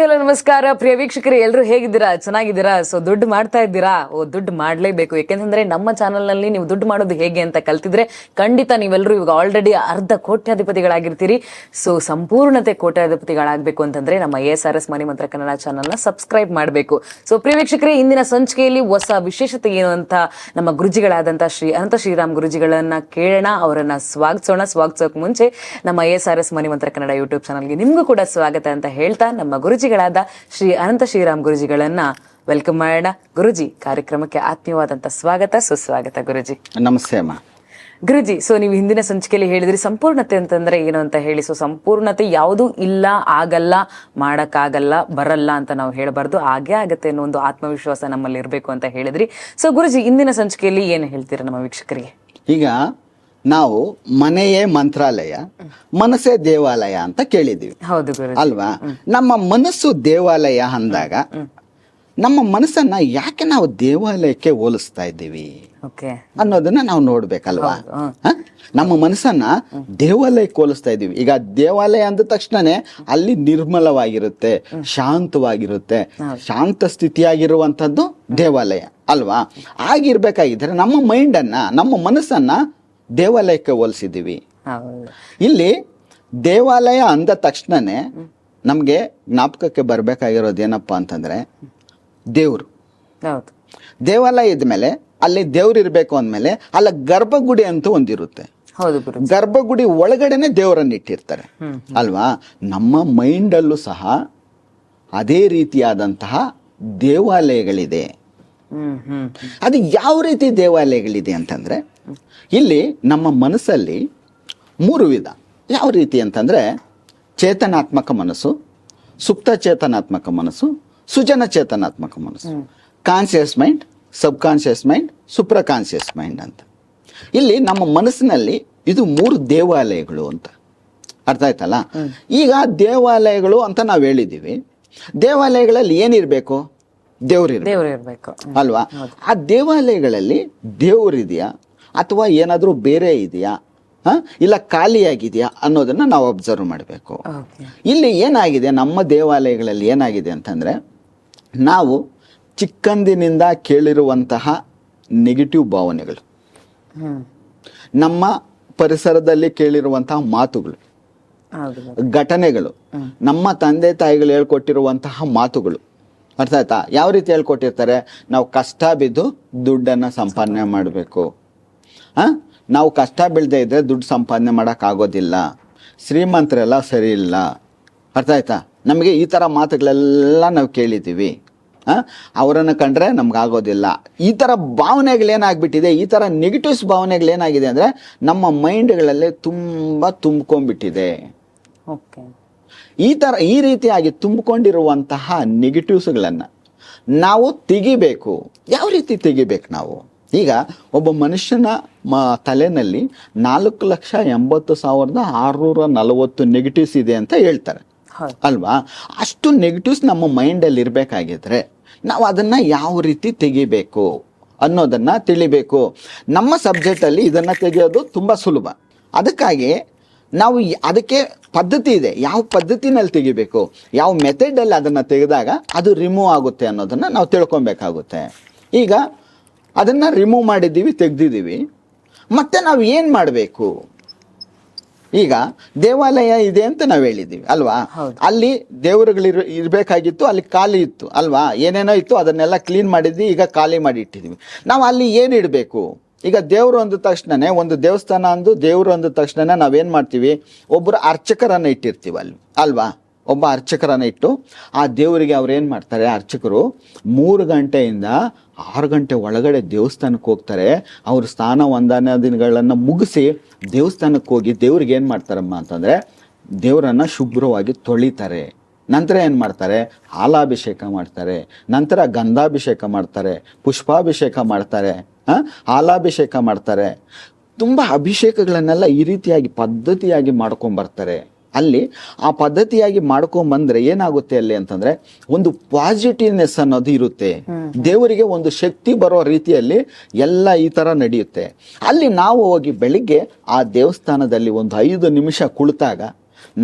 Hello ನಮಸ್ಕಾರ ಪ್ರಿಯ ವೀಕ್ಷಕರೇ, ಎಲ್ಲರೂ ಹೇಗಿದ್ದೀರಾ? ಚೆನ್ನಾಗಿದ್ದೀರಾ? ಸೊ ದುಡ್ಡು ಮಾಡ್ತಾ ಇದ್ದೀರಾ? ದುಡ್ಡು ಮಾಡ್ಲೇಬೇಕು. ಯಾಕೆಂತಂದ್ರೆ ನಮ್ಮ ಚಾನಲ್ ನಲ್ಲಿ ನೀವು ದುಡ್ಡು ಮಾಡೋದು ಹೇಗೆ ಅಂತ ಕಲ್ತಿದ್ರೆ ಖಂಡಿತ ನೀವೆಲ್ಲರೂ ಇವಾಗ ಆಲ್ರೆಡಿ ಅರ್ಧ ಕೋಟ್ಯಾಧಿಪತಿಗಳಾಗಿರ್ತೀರಿ. ಸೊ ಸಂಪೂರ್ಣತೆ ಕೋಟ್ಯಾಧಿಪತಿಗಳಾಗಬೇಕು ಅಂತಂದ್ರೆ ನಮ್ಮ ASRS ಮನಿ ಮಂತ್ರ ಕನ್ನಡ ಚಾನಲ್ ನ ಸಬ್ಸ್ಕ್ರೈಬ್ ಮಾಡಬೇಕು. ಸೊ ಪ್ರಿಯ ವೀಕ್ಷಕರೇ, ಇಂದಿನ ಸಂಚಿಕೆಯಲ್ಲಿ ಹೊಸ ವಿಶೇಷತೆ ಏನು ಅಂತ ನಮ್ಮ ಗುರುಜಿಗಳಾದಂತಹ ಶ್ರೀ ಅನಂತ ಶ್ರೀರಾಮ್ ಗುರುಜಿಗಳನ್ನ ಕೇಳೋಣ, ಅವರನ್ನ ಸ್ವಾಗತಿಸೋಕೆ ಮುಂಚೆ ನಮ್ಮ ASRS ಮನಿ ಮಂತ್ರ ಕನ್ನಡ ಯೂಟ್ಯೂಬ್ ಚಾನಲ್ಗೆ ನಿಮ್ಗೂ ಕೂಡ ಸ್ವಾಗತ ಅಂತ ಹೇಳ್ತಾ ನಮ್ಮ ಗುರುಜಿಗಳಾದ ಶ್ರೀ ಅನಂತ ಶ್ರೀರಾಮ್ ಗುರುಜಿಗಳನ್ನ ವೆಲ್ಕಮ್ ಮಾಡೋಣ. ಗುರುಜಿ, ಕಾರ್ಯಕ್ರಮಕ್ಕೆ ಆತ್ಮೀಯವಾದಂತ ಸ್ವಾಗತ, ಸುಸ್ವಾಗತ ಗುರುಜಿ. ನಮಸ್ತೆ ಅಮ್ಮ. ಗುರುಜಿ, ಸೊ ನೀವು ಹಿಂದಿನ ಸಂಚಿಕೆಯಲ್ಲಿ ಹೇಳಿದ್ರಿ ಸಂಪೂರ್ಣತೆ ಅಂತಂದ್ರೆ ಏನು ಅಂತ ಹೇಳಿ. ಸೊ ಸಂಪೂರ್ಣತೆ ಯಾವುದು ಇಲ್ಲ, ಆಗಲ್ಲ, ಮಾಡಕ್ಕಾಗಲ್ಲ, ಬರಲ್ಲ ಅಂತ ನಾವು ಹೇಳಬಾರ್ದು, ಹಾಗೆ ಆಗತ್ತೆ ಅನ್ನೋ ಒಂದು ಆತ್ಮವಿಶ್ವಾಸ ನಮ್ಮಲ್ಲಿ ಇರಬೇಕು ಅಂತ ಹೇಳಿದ್ರಿ. ಸೊ ಗುರುಜಿ, ಇಂದಿನ ಸಂಚಿಕೆಯಲ್ಲಿ ಏನು ಹೇಳ್ತೀರಾ ನಮ್ಮ ವೀಕ್ಷಕರಿಗೆ? ಈಗ ನಾವು ಮನೆಯೇ ಮಂತ್ರಾಲಯ, ಮನಸ್ಸೇ ದೇವಾಲಯ ಅಂತ ಕೇಳಿದೀವಿ. ಹೌದು ಗುರುಜಿ. ಅಲ್ವಾ? ನಮ್ಮ ಮನಸ್ಸು ದೇವಾಲಯ ಅಂದಾಗ ನಮ್ಮ ಮನಸ್ಸನ್ನ ಯಾಕೆ ನಾವು ದೇವಾಲಯಕ್ಕೆ ಹೋಲಿಸ್ತಾ ಇದ್ದೀವಿ ಅನ್ನೋದನ್ನ ನಾವು ನೋಡ್ಬೇಕಲ್ವಾ? ನಮ್ಮ ಮನಸ್ಸನ್ನ ದೇವಾಲಯಕ್ಕೆ ಹೋಲಿಸ್ತಾ ಇದೀವಿ. ಈಗ ದೇವಾಲಯ ಅಂದ ತಕ್ಷಣನೇ ಅಲ್ಲಿ ನಿರ್ಮಲವಾಗಿರುತ್ತೆ, ಶಾಂತವಾಗಿರುತ್ತೆ, ಶಾಂತ ಸ್ಥಿತಿಯಾಗಿರುವಂತದ್ದು ದೇವಾಲಯ ಅಲ್ವಾ? ಆಗಿರ್ಬೇಕಾಗಿದ್ರೆ ನಮ್ಮ ಮೈಂಡನ್ನ, ನಮ್ಮ ಮನಸ್ಸನ್ನ ದೇವಾಲಯಕ್ಕೆ ಹೋಲಿಸಿದ್ದೀವಿ. ಇಲ್ಲಿ ದೇವಾಲಯ ಅಂದ ತಕ್ಷಣನೇ ನಮ್ಗೆ ಜ್ಞಾಪಕಕ್ಕೆ ಬರ್ಬೇಕಾಗಿರೋದು ಏನಪ್ಪಾ ಅಂತಂದ್ರೆ ದೇವ್ರು. ದೇವಾಲಯ ಇದ್ಮೇಲೆ ಅಲ್ಲಿ ದೇವ್ರು ಇರ್ಬೇಕು ಅಂದ್ಮೇಲೆ ಅಲ್ಲ ಗರ್ಭಗುಡಿ ಅಂತ ಒಂದಿರುತ್ತೆ. ಗರ್ಭಗುಡಿ ಒಳಗಡೆನೆ ದೇವರನ್ನ ಇಟ್ಟಿರ್ತಾರೆ ಅಲ್ವಾ? ನಮ್ಮ ಮೈಂಡ್ ಅಲ್ಲೂ ಸಹ ಅದೇ ರೀತಿಯಾದಂತಹ ದೇವಾಲಯಗಳಿದೆ. ಅದು ಯಾವ ರೀತಿ ದೇವಾಲಯಗಳಿದೆ ಅಂತಂದ್ರೆ, ಇಲ್ಲಿ ನಮ್ಮ ಮನಸ್ಸಲ್ಲಿ 3 ವಿಧ. ಯಾವ ರೀತಿ ಅಂತಂದ್ರೆ ಚೇತನಾತ್ಮಕ ಮನಸ್ಸು, ಸುಪ್ತ ಚೇತನಾತ್ಮಕ ಮನಸ್ಸು, ಸುಜನ ಚೇತನಾತ್ಮಕ ಮನಸ್ಸು, ಕಾನ್ಸಿಯಸ್ ಮೈಂಡ್, ಸಬ್ ಕಾನ್ಸಿಯಸ್ ಮೈಂಡ್, ಸುಪ್ರ ಕಾನ್ಸಿಯಸ್ ಮೈಂಡ್ ಅಂತ. ಇಲ್ಲಿ ನಮ್ಮ ಮನಸ್ಸಿನಲ್ಲಿ ಇದು 3 ದೇವಾಲಯಗಳು ಅಂತ. ಅರ್ಥ ಆಯ್ತಲ್ಲ? ಈಗ ದೇವಾಲಯಗಳು ಅಂತ ನಾವು ಹೇಳಿದ್ದೀವಿ. ದೇವಾಲಯಗಳಲ್ಲಿ ಏನಿರ್ಬೇಕು? ದೇವ್ರಿರ್ಬೇಕು ಅಲ್ವಾ? ಆ ದೇವಾಲಯಗಳಲ್ಲಿ ದೇವ್ರಿದೆಯಾ ಅಥವಾ ಏನಾದ್ರೂ ಬೇರೆ ಇದೆಯಾ, ಇಲ್ಲ ಖಾಲಿಯಾಗಿದೆಯಾ ಅನ್ನೋದನ್ನ ನಾವು ಅಬ್ಸರ್ವ್ ಮಾಡಬೇಕು. ಇಲ್ಲಿ ಏನಾಗಿದೆ, ನಮ್ಮ ದೇವಾಲಯಗಳಲ್ಲಿ ಏನಾಗಿದೆ ಅಂತಂದ್ರೆ, ನಾವು ಚಿಕ್ಕಂದಿನಿಂದ ಕೇಳಿರುವಂತಹ ನೆಗೆಟಿವ್ ಭಾವನೆಗಳು, ನಮ್ಮ ಪರಿಸರದಲ್ಲಿ ಕೇಳಿರುವಂತಹ ಮಾತುಗಳು, ಘಟನೆಗಳು, ನಮ್ಮ ತಂದೆ ತಾಯಿಗಳು ಹೇಳ್ಕೊಟ್ಟಿರುವಂತಹ ಮಾತುಗಳು. ಅರ್ಥ ಆಯ್ತಾ? ಯಾವ ರೀತಿ ಹೇಳ್ಕೊಟ್ಟಿರ್ತಾರೆ? ನಾವು ಕಷ್ಟ ಬಿದ್ದು ದುಡ್ಡನ್ನ ಸಂಪಾದನೆ ಮಾಡಬೇಕು, ನಾವು ಕಷ್ಟ ಬೀಳದೆ ಇದ್ರೆ ದುಡ್ಡು ಸಂಪಾದನೆ ಮಾಡೋಕ್ಕಾಗೋದಿಲ್ಲ, ಶ್ರೀಮಂತರೆಲ್ಲ ಸರಿ ಇಲ್ಲ. ಅರ್ಥ ಆಯ್ತಾ? ನಮಗೆ ಈ ಥರ ಮಾತುಗಳೆಲ್ಲ ನಾವು ಕೇಳಿದ್ದೀವಿ. ಅವರನ್ನು ಕಂಡ್ರೆ ನಮ್ಗಾಗೋದಿಲ್ಲ. ಈ ಥರ ಭಾವನೆಗಳೇನಾಗ್ಬಿಟ್ಟಿದೆ, ಈ ಥರ ನೆಗೆಟಿವ್ಸ್ ಭಾವನೆಗಳೇನಾಗಿದೆ ಅಂದರೆ ನಮ್ಮ ಮೈಂಡ್ಗಳಲ್ಲಿ ತುಂಬ ತುಂಬ್ಕೊಂಡ್ಬಿಟ್ಟಿದೆ. ಈ ರೀತಿಯಾಗಿ ತುಂಬಿಕೊಂಡಿರುವಂತಹ ನೆಗೆಟಿವ್ಸ್ಗಳನ್ನು ನಾವು ತೆಗಿಬೇಕು. ಯಾವ ರೀತಿ ತೆಗಿಬೇಕು ನಾವು? ಈಗ ಒಬ್ಬ ಮನುಷ್ಯನ ತಲೆನಲ್ಲಿ 4,80,640 ನೆಗೆಟಿವ್ಸ್ ಇದೆ ಅಂತ ಹೇಳ್ತಾರೆ ಅಲ್ವಾ? ಅಷ್ಟು ನೆಗೆಟಿವ್ಸ್ ನಮ್ಮ ಮೈಂಡಲ್ಲಿ ಇರಬೇಕಾಗಿದ್ರೆ ನಾವು ಅದನ್ನು ಯಾವ ರೀತಿ ತೆಗಿಬೇಕು ಅನ್ನೋದನ್ನ ತಿಳಿಬೇಕು. ನಮ್ಮ ಸಬ್ಜೆಕ್ಟಲ್ಲಿ ಇದನ್ನು ತೆಗೆಯೋದು ತುಂಬ ಸುಲಭ. ಅದಕ್ಕಾಗಿ ನಾವು ಅದಕ್ಕೆ ಪದ್ಧತಿ ಇದೆ. ಯಾವ ಪದ್ಧತಿನಲ್ಲಿ ತೆಗಿಬೇಕು, ಯಾವ ಮೆಥಡಲ್ಲಿ ಅದನ್ನು ತೆಗೆದಾಗ ಅದು ರಿಮೂವ್ ಆಗುತ್ತೆ ಅನ್ನೋದನ್ನು ನಾವು ತಿಳ್ಕೊಬೇಕಾಗುತ್ತೆ. ಈಗ ಅದನ್ನು ರಿಮೂವ್ ಮಾಡಿದ್ದೀವಿ, ತೆಗ್ದಿದ್ದೀವಿ. ಮತ್ತೆ ನಾವು ಏನು ಮಾಡಬೇಕು? ಈಗ ದೇವಾಲಯ ಇದೆ ಅಂತ ನಾವು ಹೇಳಿದ್ದೀವಿ ಅಲ್ವಾ? ಅಲ್ಲಿ ದೇವರುಗಳು ಇರಬೇಕಾಗಿತ್ತು, ಅಲ್ಲಿ ಖಾಲಿ ಇತ್ತು ಅಲ್ವಾ? ಏನೇನೋ ಇತ್ತು, ಅದನ್ನೆಲ್ಲ ಕ್ಲೀನ್ ಮಾಡಿದ್ವಿ, ಈಗ ಖಾಲಿ ಮಾಡಿ ಇಟ್ಟಿದ್ದೀವಿ. ನಾವು ಅಲ್ಲಿ ಏನು ಇಡಬೇಕು? ಈಗ ದೇವರು ಅಂದ ತಕ್ಷಣನೇ, ಒಂದು ದೇವಸ್ಥಾನ ಅಂದು ದೇವರು ಅಂದ ತಕ್ಷಣ ನಾವೇನು ಮಾಡ್ತೀವಿ? ಒಬ್ಬರು ಅರ್ಚಕರನ್ನು ಇಟ್ಟಿರ್ತೀವಿ ಅಲ್ಲಿ ಅಲ್ವಾ? ಒಬ್ಬ ಅರ್ಚಕರನ್ನು ಇಟ್ಟು ಆ ದೇವರಿಗೆ ಅವ್ರು ಏನು ಮಾಡ್ತಾರೆ? ಅರ್ಚಕರು 3 ಗಂಟೆಯಿಂದ 6 ಗಂಟೆ ಒಳಗಡೆ ದೇವಸ್ಥಾನಕ್ಕೆ ಹೋಗ್ತಾರೆ. ಅವರು ಸ್ನಾನ ವಂದನಾದಿಗಳನ್ನು ಮುಗಿಸಿ ದೇವಸ್ಥಾನಕ್ಕೆ ಹೋಗಿ ದೇವ್ರಿಗೆ ಏನು ಮಾಡ್ತಾರಮ್ಮ ಅಂತಂದರೆ ದೇವರನ್ನು ಶುಭ್ರವಾಗಿ ತೊಳಿತಾರೆ. ನಂತರ ಏನು ಮಾಡ್ತಾರೆ? ಹಾಲಾಭಿಷೇಕ ಮಾಡ್ತಾರೆ, ನಂತರ ಗಂಧಾಭಿಷೇಕ ಮಾಡ್ತಾರೆ, ಪುಷ್ಪಾಭಿಷೇಕ ಮಾಡ್ತಾರೆ, ಹಾಲಾಭಿಷೇಕ ಮಾಡ್ತಾರೆ. ತುಂಬ ಅಭಿಷೇಕಗಳನ್ನೆಲ್ಲ ಈ ರೀತಿಯಾಗಿ ಪದ್ಧತಿಯಾಗಿ ಮಾಡ್ಕೊಂಬರ್ತಾರೆ. ಅಲ್ಲಿ ಆ ಪದ್ಧತಿಯಾಗಿ ಮಾಡ್ಕೊಂಬಂದ್ರೆ ಏನಾಗುತ್ತೆ ಅಲ್ಲಿ ಅಂತಂದ್ರೆ ಒಂದು ಪಾಸಿಟಿವ್ನೆಸ್ ಅನ್ನೋದು ಇರುತ್ತೆ. ದೇವರಿಗೆ ಒಂದು ಶಕ್ತಿ ಬರೋ ರೀತಿಯಲ್ಲಿ ಎಲ್ಲ ಈ ತರ ನಡೆಯುತ್ತೆ. ಅಲ್ಲಿ ನಾವು ಹೋಗಿ ಬೆಳಿಗ್ಗೆ ಆ ದೇವಸ್ಥಾನದಲ್ಲಿ ಒಂದು 5 ನಿಮಿಷ ಕುಳಿತಾಗ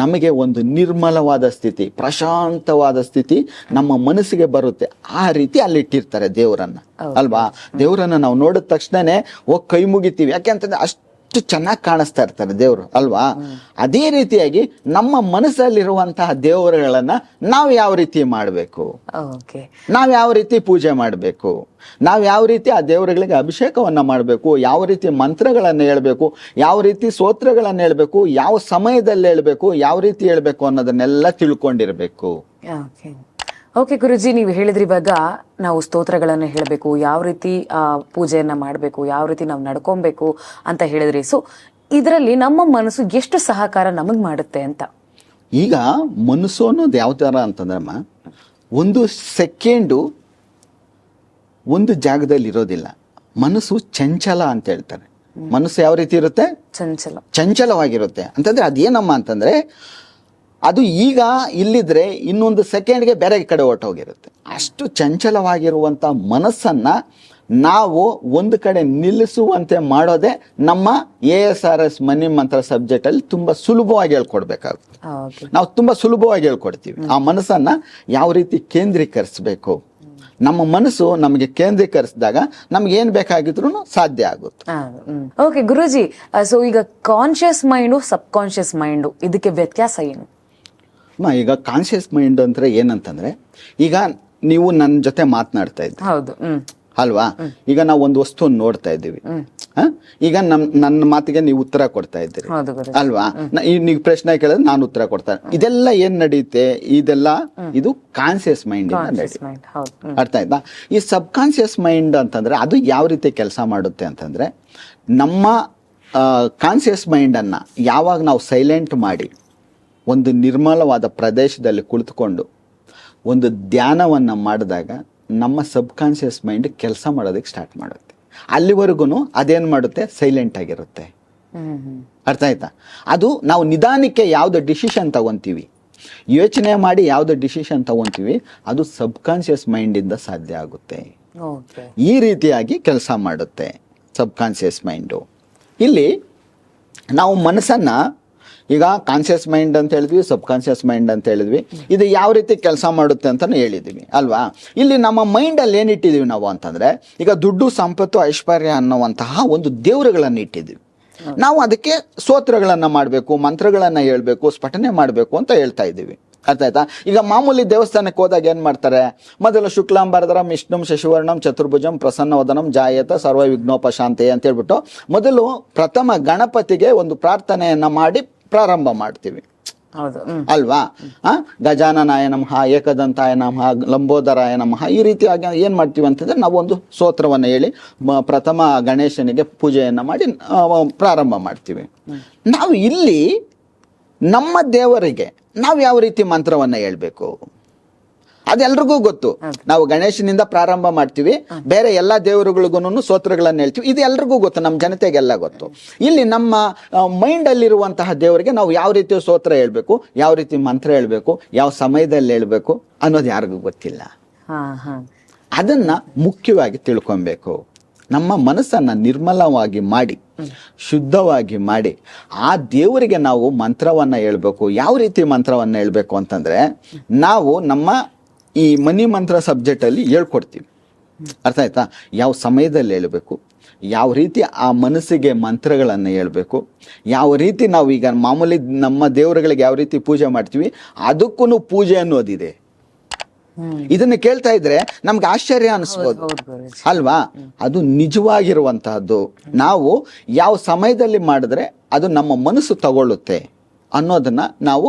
ನಮಗೆ ಒಂದು ನಿರ್ಮಲವಾದ ಸ್ಥಿತಿ, ಪ್ರಶಾಂತವಾದ ಸ್ಥಿತಿ ನಮ್ಮ ಮನಸ್ಸಿಗೆ ಬರುತ್ತೆ. ಆ ರೀತಿ ಅಲ್ಲಿಟ್ಟಿರ್ತಾರೆ ದೇವರನ್ನ ಅಲ್ವಾ. ದೇವರನ್ನ ನಾವು ನೋಡಿದ ತಕ್ಷಣನೇ ಹೋಗಿ ಕೈ ಮುಗಿತೀವಿ, ಯಾಕೆಂತಂದ್ರೆ ಅಷ್ಟು ಚೆನ್ನಾಗಿ ಕಾಣಿಸ್ತಾ ಇರ್ತಾರೆ ದೇವರು ಅಲ್ವಾ. ಅದೇ ರೀತಿಯಾಗಿ ನಮ್ಮ ಮನಸ್ಸಲ್ಲಿರುವಂತಹ ದೇವರುಗಳನ್ನ ನಾವು ಯಾವ ರೀತಿ ಮಾಡಬೇಕು, ನಾವು ಯಾವ ರೀತಿ ಪೂಜೆ ಮಾಡಬೇಕು, ನಾವು ಯಾವ ರೀತಿ ಆ ದೇವರುಗಳಿಗೆ ಅಭಿಷೇಕವನ್ನ ಮಾಡಬೇಕು, ಯಾವ ರೀತಿ ಮಂತ್ರಗಳನ್ನು ಹೇಳ್ಬೇಕು, ಯಾವ ರೀತಿ ಸ್ತೋತ್ರಗಳನ್ನು ಹೇಳ್ಬೇಕು, ಯಾವ ಸಮಯದಲ್ಲಿ ಹೇಳ್ಬೇಕು, ಯಾವ ರೀತಿ ಹೇಳ್ಬೇಕು ಅನ್ನೋದನ್ನೆಲ್ಲ ತಿಳ್ಕೊಂಡಿರ್ಬೇಕು. ಓಕೆ ಗುರುಜಿ, ನೀವು ಹೇಳಿದ್ರಿ ಇವಾಗ ನಾವು ಸ್ತೋತ್ರಗಳನ್ನು ಹೇಳಬೇಕು, ಯಾವ ರೀತಿ ಪೂಜೆಯನ್ನ ಮಾಡಬೇಕು, ಯಾವ ರೀತಿ ನಾವು ನಡ್ಕೊಬೇಕು ಅಂತ ಹೇಳಿದ್ರಿ. ಸೊ ಇದರಲ್ಲಿ ನಮ್ಮ ಮನಸ್ಸು ಎಷ್ಟು ಸಹಕಾರ ನಮಗ್ ಮಾಡುತ್ತೆ ಅಂತ. ಈಗ ಮನಸ್ಸು ಅನ್ನೋದು ಯಾವ ತರ ಅಂತಂದ್ರಮ್ಮ, ಒಂದು ಸೆಕೆಂಡು ಒಂದು ಜಾಗದಲ್ಲಿ ಇರೋದಿಲ್ಲ. ಮನಸ್ಸು ಚಂಚಲ ಅಂತ ಹೇಳ್ತಾರೆ. ಮನಸ್ಸು ಯಾವ ರೀತಿ ಇರುತ್ತೆ? ಚಂಚಲವಾಗಿರುತ್ತೆ. ಅಂತಂದ್ರೆ ಅದೇನಮ್ಮ ಅಂತಂದ್ರೆ, ಅದು ಈಗ ಇಲ್ಲಿದ್ರೆ ಇನ್ನೊಂದು ಸೆಕೆಂಡ್ಗೆ ಬೇರೆ ಕಡೆ ಹೊರಟೋಗಿರುತ್ತೆ. ಅಷ್ಟು ಚಂಚಲವಾಗಿರುವಂಥ ಮನಸ್ಸನ್ನ ನಾವು ಒಂದು ಕಡೆ ನಿಲ್ಲಿಸುವಂತೆ ಮಾಡೋದೇ ನಮ್ಮ ASRS ಮನಿ ಮಂತ್ರ ಸಬ್ಜೆಕ್ಟ್ ಅಲ್ಲಿ ತುಂಬಾ ಸುಲಭವಾಗಿ ಹೇಳ್ಕೊಡ್ಬೇಕಾಗುತ್ತೆ. ನಾವು ತುಂಬಾ ಸುಲಭವಾಗಿ ಹೇಳ್ಕೊಡ್ತೀವಿ. ಆ ಮನಸ್ಸನ್ನ ಯಾವ ರೀತಿ ಕೇಂದ್ರೀಕರಿಸಬೇಕು. ನಮ್ಮ ಮನಸ್ಸು ನಮಗೆ ಕೇಂದ್ರೀಕರಿಸಿದಾಗ ನಮ್ಗೆ ಏನ್ ಬೇಕಾಗಿದ್ರು ಸಾಧ್ಯ ಆಗುತ್ತೆ. ಓಕೆ ಗುರುಜಿ, ಸೊ ಈಗ ಕಾನ್ಶಿಯಸ್ ಮೈಂಡು, ಸಬ್ ಕಾನ್ಶಿಯಸ್ ಮೈಂಡು, ಇದಕ್ಕೆ ವ್ಯತ್ಯಾಸ ಏನು? ಈಗ ಕಾನ್ಶಿಯಸ್ ಮೈಂಡ್ ಅಂದ್ರೆ ಏನಂತಂದ್ರೆ, ಈಗ ನೀವು ನನ್ನ ಜೊತೆ ಮಾತನಾಡ್ತಾ ಇದ್ದೀವಿ, ಹೌದು ಅಲ್ವಾ. ಈಗ ನಾವು ಒಂದು ವಸ್ತುವನ್ನು ನೋಡ್ತಾ ಇದ್ದೀವಿ, ಈಗ ನನ್ನ ಮಾತಿಗೆ ನೀವು ಉತ್ತರ ಕೊಡ್ತಾ ಇದ್ದೀರಿ ಅಲ್ವಾ. ನೀವು ಪ್ರಶ್ನೆ ಕೇಳಿದ್ರೆ ನಾನು ಉತ್ತರ ಕೊಡ್ತಾರೆ. ಇದೆಲ್ಲ ಏನ್ ನಡೆಯುತ್ತೆ? ಇದು ಕಾನ್ಶಿಯಸ್ ಮೈಂಡ್ ಇಂದ ನಡೆಯುತ್ತೆ. ಅರ್ಥ ಆಯ್ತಾ? ಈ ಸಬ್ ಕಾನ್ಶಿಯಸ್ ಮೈಂಡ್ ಅಂತಂದ್ರೆ ಅದು ಯಾವ ರೀತಿ ಕೆಲಸ ಮಾಡುತ್ತೆ ಅಂತಂದ್ರೆ, ನಮ್ಮ ಕಾನ್ಶಿಯಸ್ ಮೈಂಡ್ ಅನ್ನ ಯಾವಾಗ ನಾವು ಸೈಲೆಂಟ್ ಮಾಡಿ ಒಂದು ನಿರ್ಮಲವಾದ ಪ್ರದೇಶದಲ್ಲಿ ಕುಳಿತುಕೊಂಡು ಒಂದು ಧ್ಯಾನವನ್ನು ಮಾಡಿದಾಗ ನಮ್ಮ ಸಬ್ ಕಾನ್ಶಿಯಸ್ ಮೈಂಡ್ ಕೆಲಸ ಮಾಡೋದಕ್ಕೆ ಸ್ಟಾರ್ಟ್ ಮಾಡುತ್ತೆ. ಅಲ್ಲಿವರೆಗೂ ಅದೇನು ಮಾಡುತ್ತೆ? ಸೈಲೆಂಟ್ ಆಗಿರುತ್ತೆ. ಅರ್ಥ ಆಯ್ತಾ? ಅದು ನಾವು ನಿಧಾನಕ್ಕೆ ಯಾವ್ದು ಡಿಸಿಷನ್ ತಗೊಂತೀವಿ, ಯೋಚನೆ ಮಾಡಿ ಯಾವ್ದು ಡಿಸಿಷನ್ ತಗೊಂತೀವಿ, ಅದು ಸಬ್ ಕಾನ್ಶಿಯಸ್ ಮೈಂಡಿಂದ ಸಾಧ್ಯ ಆಗುತ್ತೆ. ಈ ರೀತಿಯಾಗಿ ಕೆಲಸ ಮಾಡುತ್ತೆ ಸಬ್ ಕಾನ್ಶಿಯಸ್ ಮೈಂಡು. ಇಲ್ಲಿ ನಾವು ಮನಸ್ಸನ್ನ ಈಗ ಕಾನ್ಶಿಯಸ್ ಮೈಂಡ್ ಅಂತ ಹೇಳಿದ್ವಿ, ಸಬ್ ಕಾನ್ಶಿಯಸ್ ಮೈಂಡ್ ಅಂತ ಹೇಳಿದ್ವಿ. ಇದು ಯಾವ ರೀತಿ ಕೆಲಸ ಮಾಡುತ್ತೆ ಅಂತಾನು ಹೇಳಿದ್ವಿ ಅಲ್ವಾ. ಇಲ್ಲಿ ನಮ್ಮ ಮೈಂಡಲ್ಲಿ ಏನಿಟ್ಟಿದ್ದೀವಿ ನಾವು ಅಂತಂದ್ರೆ, ಈಗ ದುಡ್ಡು, ಸಂಪತ್ತು, ಐಶ್ವರ್ಯ ಅನ್ನುವಂತಹ ಒಂದು ದೇವರುಗಳನ್ನು ಇಟ್ಟಿದ್ದೀವಿ. ನಾವು ಅದಕ್ಕೆ ಸ್ತೋತ್ರಗಳನ್ನ ಮಾಡಬೇಕು, ಮಂತ್ರಗಳನ್ನ ಹೇಳ್ಬೇಕು, ಸ್ಫಟನೆ ಮಾಡಬೇಕು ಅಂತ ಹೇಳ್ತಾ ಇದ್ದೀವಿ. ಅರ್ಥ ಆಯ್ತಾ? ಈಗ ಮಾಮೂಲಿ ದೇವಸ್ಥಾನಕ್ಕೆ ಹೋದಾಗ ಏನ್ ಮಾಡ್ತಾರೆ? ಮೊದಲು ಶುಕ್ಲಾಂಬರಧರಂ ವಿಷ್ಣುಂ ಶಶಿವರ್ಣಂ ಚತುರ್ಭುಜಂ ಪ್ರಸನ್ನವದನಂ ಜಾಯತ ಸರ್ವ ವಿಘ್ನೋಪಶಾಂತೆ ಅಂತ ಹೇಳ್ಬಿಟ್ಟು ಮೊದಲು ಪ್ರಥಮ ಗಣಪತಿಗೆ ಒಂದು ಪ್ರಾರ್ಥನೆಯನ್ನ ಮಾಡಿ ಪ್ರಾರಂಭ ಮಾಡ್ತೀವಿ ಅಲ್ವಾ. ಗಜಾನನಾಯ ನಮಃ, ಏಕದಂತಾಯ ನಮಃ, ಲಂಬೋದರಾಯ ನಮಃ, ಈ ರೀತಿಯಾಗಿ ಏನ್ ಮಾಡ್ತೀವಿ ಅಂತಂದ್ರೆ ನಾವು ಒಂದು ಸ್ತೋತ್ರವನ್ನು ಹೇಳಿ ಪ್ರಥಮ ಗಣೇಶನಿಗೆ ಪೂಜೆಯನ್ನ ಮಾಡಿ ಪ್ರಾರಂಭ ಮಾಡ್ತೀವಿ. ನಾವು ಇಲ್ಲಿ ನಮ್ಮ ದೇವರಿಗೆ ನಾವು ಯಾವ ರೀತಿ ಮಂತ್ರವನ್ನ ಹೇಳ್ಬೇಕು ಅದೆಲ್ರಿಗೂ ಗೊತ್ತು. ನಾವು ಗಣೇಶನಿಂದ ಪ್ರಾರಂಭ ಮಾಡ್ತೀವಿ, ಬೇರೆ ಎಲ್ಲಾ ದೇವರುಗಳಿಗೂ ಸ್ತೋತ್ರಗಳನ್ನ ಹೇಳ್ತೀವಿ, ಇದು ಎಲ್ರಿಗೂ ಗೊತ್ತು, ನಮ್ಮ ಜನತೆಗೆಲ್ಲ ಗೊತ್ತು. ಇಲ್ಲಿ ನಮ್ಮ ಮೈಂಡ್ ಅಲ್ಲಿರುವಂತಹ ದೇವರಿಗೆ ನಾವು ಯಾವ ರೀತಿ ಸ್ತೋತ್ರ ಹೇಳ್ಬೇಕು, ಯಾವ ರೀತಿ ಮಂತ್ರ ಹೇಳ್ಬೇಕು, ಯಾವ ಸಮಯದಲ್ಲಿ ಹೇಳ್ಬೇಕು ಅನ್ನೋದು ಯಾರಿಗೂ ಗೊತ್ತಿಲ್ಲ. ಅದನ್ನ ಮುಖ್ಯವಾಗಿ ತಿಳ್ಕೊಬೇಕು. ನಮ್ಮ ಮನಸ್ಸನ್ನ ನಿರ್ಮಲವಾಗಿ ಮಾಡಿ, ಶುದ್ಧವಾಗಿ ಮಾಡಿ ಆ ದೇವರಿಗೆ ನಾವು ಮಂತ್ರವನ್ನ ಹೇಳ್ಬೇಕು. ಯಾವ ರೀತಿ ಮಂತ್ರವನ್ನ ಹೇಳ್ಬೇಕು ಅಂತಂದ್ರೆ, ನಾವು ನಮ್ಮ ಈ ಮನಿ ಮಂತ್ರ ಸಬ್ಜೆಕ್ಟ್ ಅಲ್ಲಿ ಹೇಳ್ಕೊಡ್ತೀವಿ. ಅರ್ಥ ಆಯ್ತಾ? ಯಾವ ಸಮಯದಲ್ಲಿ ಹೇಳ್ಬೇಕು, ಯಾವ ರೀತಿ ಆ ಮನಸ್ಸಿಗೆ ಮಂತ್ರಗಳನ್ನು ಹೇಳ್ಬೇಕು, ಯಾವ ರೀತಿ ನಾವು ಈಗ ಮಾಮೂಲಿ ನಮ್ಮ ದೇವರುಗಳಿಗೆ ಯಾವ ರೀತಿ ಪೂಜೆ ಮಾಡ್ತೀವಿ ಅದಕ್ಕೂ ಪೂಜೆ ಅನ್ನೋದಿದೆ. ಇದನ್ನ ಕೇಳ್ತಾ ಇದ್ರೆ ನಮ್ಗೆ ಆಶ್ಚರ್ಯ ಅನಿಸ್ಬೋದು ಅಲ್ವಾ. ಅದು ನಿಜವಾಗಿರುವಂತಹದ್ದು. ನಾವು ಯಾವ ಸಮಯದಲ್ಲಿ ಮಾಡಿದ್ರೆ ಅದು ನಮ್ಮ ಮನಸ್ಸು ತಗೊಳ್ಳುತ್ತೆ ಅನ್ನೋದನ್ನ ನಾವು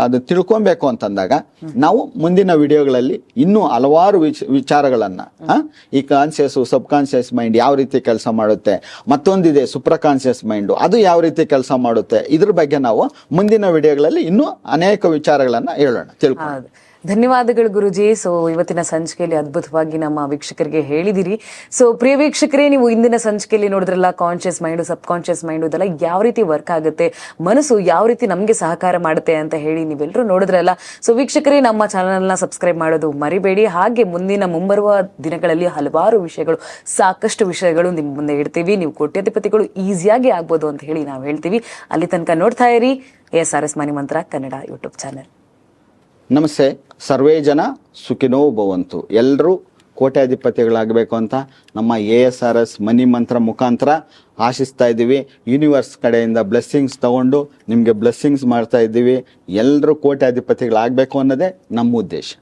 ಅದು ತಿಳ್ಕೊಬೇಕು ಅಂತಂದಾಗ ನಾವು ಮುಂದಿನ ವಿಡಿಯೋಗಳಲ್ಲಿ ಇನ್ನೂ ಹಲವಾರು ವಿಚಾರಗಳನ್ನ ಈ ಕಾನ್ಶಿಯಸ್ ಸಬ್ ಕಾನ್ಶಿಯಸ್ ಮೈಂಡ್ ಯಾವ ರೀತಿ ಕೆಲಸ ಮಾಡುತ್ತೆ, ಮತ್ತೊಂದಿದೆ ಸೂಪರ್ ಕಾನ್ಶಿಯಸ್ ಮೈಂಡ್, ಅದು ಯಾವ ರೀತಿ ಕೆಲಸ ಮಾಡುತ್ತೆ, ಇದ್ರ ಬಗ್ಗೆ ನಾವು ಮುಂದಿನ ವಿಡಿಯೋಗಳಲ್ಲಿ ಇನ್ನೂ ಅನೇಕ ವಿಚಾರಗಳನ್ನ ಹೇಳೋಣ, ತಿಳ್ಕೊಳ್ಳೋಣ. ಧನ್ಯವಾದಗಳು ಗುರುಜಿ. ಸೊ ಇವತ್ತಿನ ಸಂಚಿಕೆಯಲ್ಲಿ ಅದ್ಭುತವಾಗಿ ನಮ್ಮ ವೀಕ್ಷಕರಿಗೆ ಹೇಳಿದಿರಿ. ಸೊ ಪ್ರಿಯ ವೀಕ್ಷಕರೇ, ನೀವು ಇಂದಿನ ಸಂಚಿಕೆಯಲ್ಲಿ ನೋಡಿದ್ರಲ್ಲ, ಕಾನ್ಶಿಯಸ್ ಮೈಂಡು, ಸಬ್ ಕಾನ್ಶಿಯಸ್ ಮೈಂಡು ಇದೆಲ್ಲ ಯಾವ ರೀತಿ ವರ್ಕ್ ಆಗುತ್ತೆ, ಮನಸ್ಸು ಯಾವ ರೀತಿ ನಮಗೆ ಸಹಕಾರ ಮಾಡುತ್ತೆ ಅಂತ ಹೇಳಿ ನೀವೆಲ್ಲರೂ ನೋಡಿದ್ರಲ್ಲ. ಸೊ ವೀಕ್ಷಕರೇ, ನಮ್ಮ ಚಾನಲ್ನ ಸಬ್ಸ್ಕ್ರೈಬ್ ಮಾಡೋದು ಮರಿಬೇಡಿ. ಹಾಗೆ ಮುಂಬರುವ ದಿನಗಳಲ್ಲಿ ಹಲವಾರು ವಿಷಯಗಳು, ಸಾಕಷ್ಟು ವಿಷಯಗಳು ನಿಮ್ಮ ಮುಂದೆ ಇಡ್ತೀವಿ. ನೀವು ಕೋಟ್ಯಾಧಿಪತಿಗಳು ಈಸಿಯಾಗಿ ಆಗ್ಬೋದು ಅಂತ ಹೇಳಿ ನಾವು ಹೇಳ್ತೀವಿ. ಅಲ್ಲಿ ತನಕ ನೋಡ್ತಾ ಇರಿ. ASRS ಮನಿ ಮಂತ್ರ ಕನ್ನಡ ಯೂಟ್ಯೂಬ್ ಚಾನೆಲ್. ನಮಸ್ತೆ. ಸರ್ವೇ ಜನ ಸುಖಿನೋ ಭವಂತು. ಎಲ್ಲರೂ ಕೋಟ್ಯಾಧಿಪತಿಗಳಾಗಬೇಕು ಅಂತ ನಮ್ಮ ASRS ಮನಿ ಮಂತ್ರ ಮುಖಾಂತರ ಆಶಿಸ್ತಾ ಇದ್ದೀವಿ. ಯೂನಿವರ್ಸ್ ಕಡೆಯಿಂದ ಬ್ಲೆಸ್ಸಿಂಗ್ಸ್ ತಗೊಂಡು ನಿಮಗೆ ಬ್ಲೆಸ್ಸಿಂಗ್ಸ್ ಮಾಡ್ತಾ ಇದ್ದೀವಿ. ಎಲ್ಲರೂ ಕೋಟ್ಯಾಧಿಪತಿಗಳಾಗಬೇಕು ಅನ್ನೋದೇ ನಮ್ಮ ಉದ್ದೇಶ.